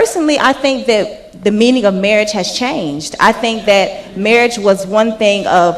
personally, I think that the meaning of marriage has changed. I think that marriage was one thing of,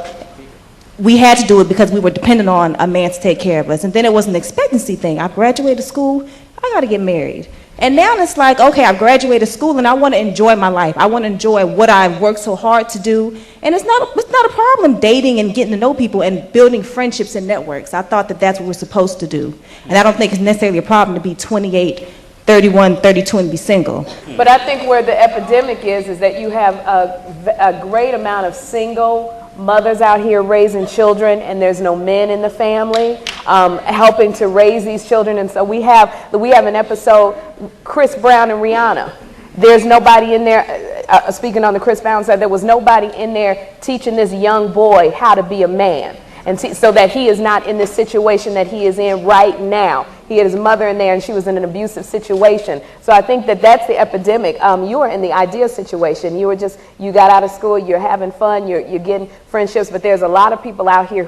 we had to do it because we were dependent on a man to take care of us. And then it was an expectancy thing. I graduated school, I got to get married. And now it's like, okay, I've graduated school and I want to enjoy my life. I want to enjoy what I've worked so hard to do. And it's not a problem dating and getting to know people and building friendships and networks. I thought that that's what we're supposed to do. And I don't think it's necessarily a problem to be 28, 31, 32 and be single. But I think where the epidemic is that you have a great amount of single mothers out here raising children, and there's no men in the family helping to raise these children. And so we have an episode, Chris Brown and Rihanna. There's nobody in there, speaking on the Chris Brown side, there was nobody in there teaching this young boy how to be a man. And so that he is not in this situation that he is in right now. He had his mother in there and she was in an abusive situation. So I think that that's the epidemic. You are in the ideal situation. You got out of school, you're having fun, you're getting friendships, but there's a lot of people out here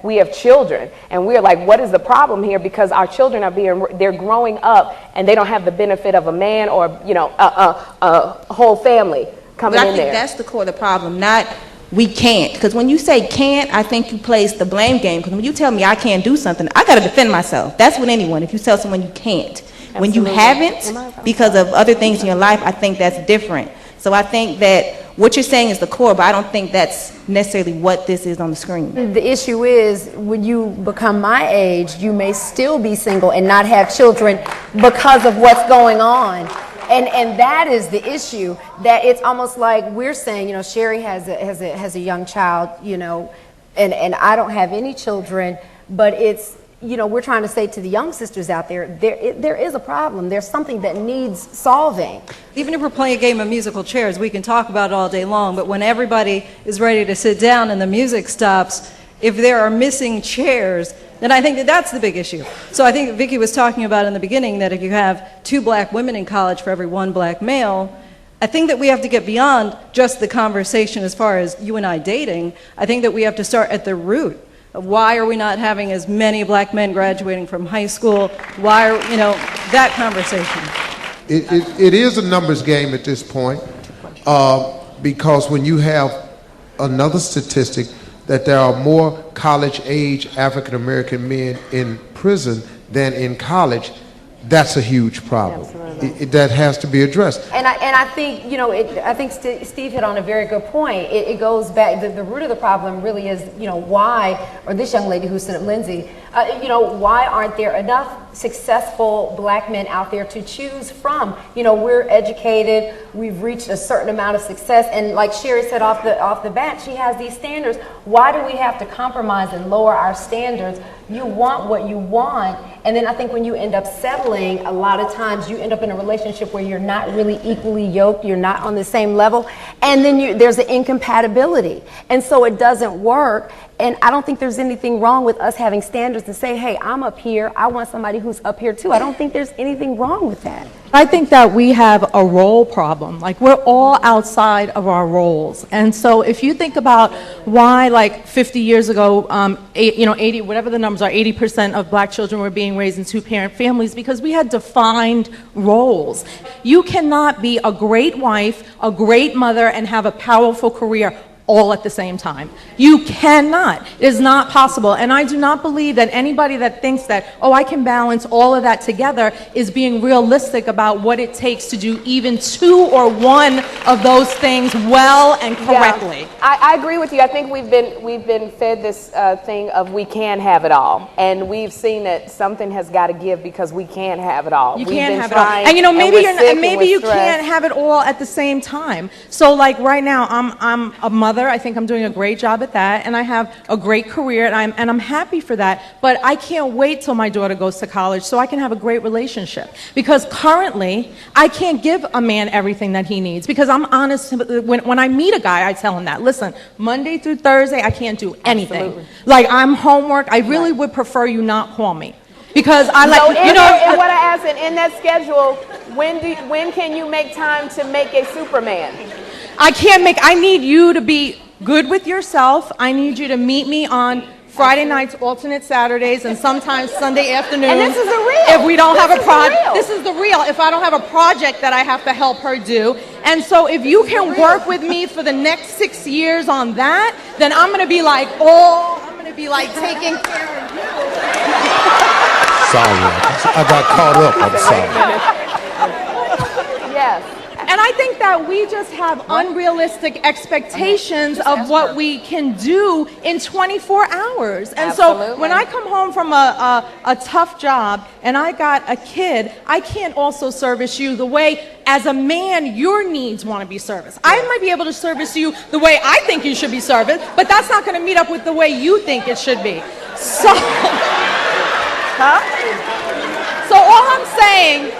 we have children. And we're like, what is the problem here? Because our children they're growing up and they don't have the benefit of a man or, a whole family coming in there. I think that's the core of the problem, not we can't. Because when you say can't, I think you place the blame game. Because when you tell me I can't do something, I got to defend myself. That's with anyone. If you tell someone you can't. Absolutely. When you haven't, because of other things in your life, I think that's different. So I think that what you're saying is the core, but I don't think that's necessarily what this is on the screen. The issue is, when you become my age, you may still be single and not have children because of what's going on. And that is the issue, that it's almost like we're saying, Sherri has a young child, and I don't have any children, but it's, we're trying to say to the young sisters out there, there is a problem. There's something that needs solving. Even if we're playing a game of musical chairs, we can talk about it all day long, but when everybody is ready to sit down and the music stops, if there are missing chairs, then I think that that's the big issue. So I think Vicki was talking about in the beginning that if you have 2 black women in college for every 1 black male, I think that we have to get beyond just the conversation as far as you and I dating. I think that we have to start at the root of why are we not having as many black men graduating from high school? Why are, that conversation. It is a numbers game at this point, because when you have another statistic that there are more college-age African-American men in prison than in college, that's a huge problem. That has to be addressed. And I think, I think Steve hit on a very good point. It goes back, the root of the problem really is, why, or this young lady who sent up Lindsay, why aren't there enough successful black men out there to choose from? We're educated, we've reached a certain amount of success, and like Sherri said off the bat, she has these standards. Why do we have to compromise and lower our standards? You want what you want, and then I think when you end up settling, a lot of times you end up in a relationship where you're not really equally yoked, you're not on the same level, and then there's an incompatibility, and so it doesn't work. And I don't think there's anything wrong with us having standards and say, hey, I'm up here, I want somebody who's up here too. I don't think there's anything wrong with that. I think that we have a role problem. Like, we're all outside of our roles. And so if you think about why, like 50 years ago, 80, whatever the numbers are, 80% of black children were being raised in 2-parent families, because we had defined roles. You cannot be a great wife, a great mother, and have a powerful career all at the same time. You cannot. It is not possible. And I do not believe that anybody that thinks that, I can balance all of that together, is being realistic about what it takes to do even 2 or 1 of those things well and correctly. Yeah, I agree with you. I think we've been fed this thing of we can have it all. And we've seen that something has got to give because we can't have it all. You can't have it all. And maybe you can't have it all at the same time. So like right now, I'm a mother. I think I'm doing a great job at that, and I have a great career, and I'm happy for that. But I can't wait till my daughter goes to college so I can have a great relationship. Because currently, I can't give a man everything that he needs. Because I'm honest, when I meet a guy, I tell him that, listen, Monday through Thursday, I can't do anything. Absolutely. Like, I'm homework. I really would prefer you not call me. Because I like, and what I asked, in that schedule, when can you make time to make a Superman? I need you to be good with yourself. I need you to meet me on Friday nights, alternate Saturdays, and sometimes Sunday afternoons. And this is the real. If we don't have a project, This this is the real. If I don't have a project that I have to help her do. And so if you can work with me for the next 6 years on that, then I'm going to be like, taking care of you. Sorry, I got caught up. I'm sorry. Yes. And I think that we just have unrealistic expectations of what we can do in 24 hours. And so Absolutely. when I come home from a tough job and I got a kid, I can't also service you the way, as a man, your needs want to be serviced. I might be able to service you the way I think you should be serviced, but that's not going to meet up with the way you think it should be. So, so all I'm saying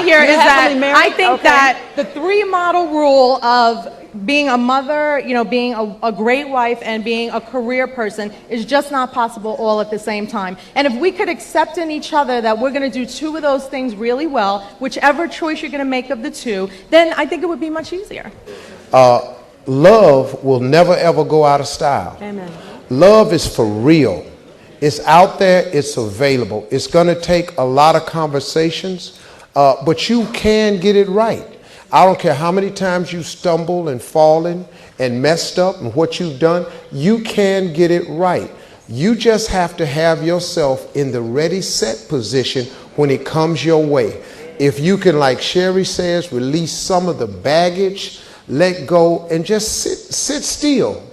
here is that I think that the 3 model rule of being a mother, being a great wife and being a career person is just not possible all at the same time. And if we could accept in each other that we're going to do 2 of those things really well, whichever choice you're going to make of the 2, then I think it would be much easier. Love will never ever go out of style. Amen. Love is for real. It's out there, it's available. It's going to take a lot of conversations, but you can get it right. I don't care how many times you stumble and fallen and messed up and what you've done, you can get it right. You just have to have yourself in the ready, set position when it comes your way. If you can, like Sherri says, release some of the baggage, let go, and just sit still.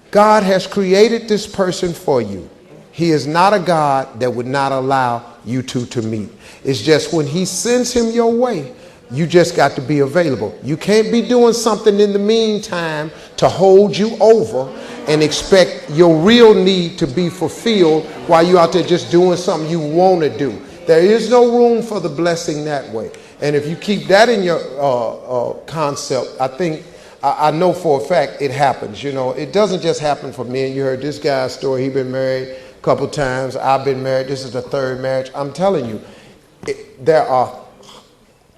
God has created this person for you. He is not a God that would not allow you two to meet. It's just when he sends him your way, you just got to be available. You can't be doing something in the meantime to hold you over and expect your real need to be fulfilled while you're out there just doing something you want to do. There is no room for the blessing that way. And if you keep that in your concept, I know for a fact it happens. It doesn't just happen for men. You heard this guy's story. He's been married a couple times. I've been married. This is the 3rd marriage. I'm telling you, there are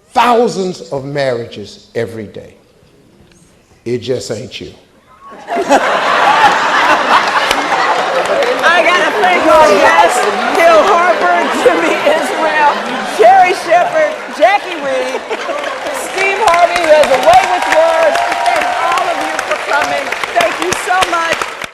thousands of marriages every day. It just ain't you. I got to thank our guests, Hill Harper, Jimi Izrael.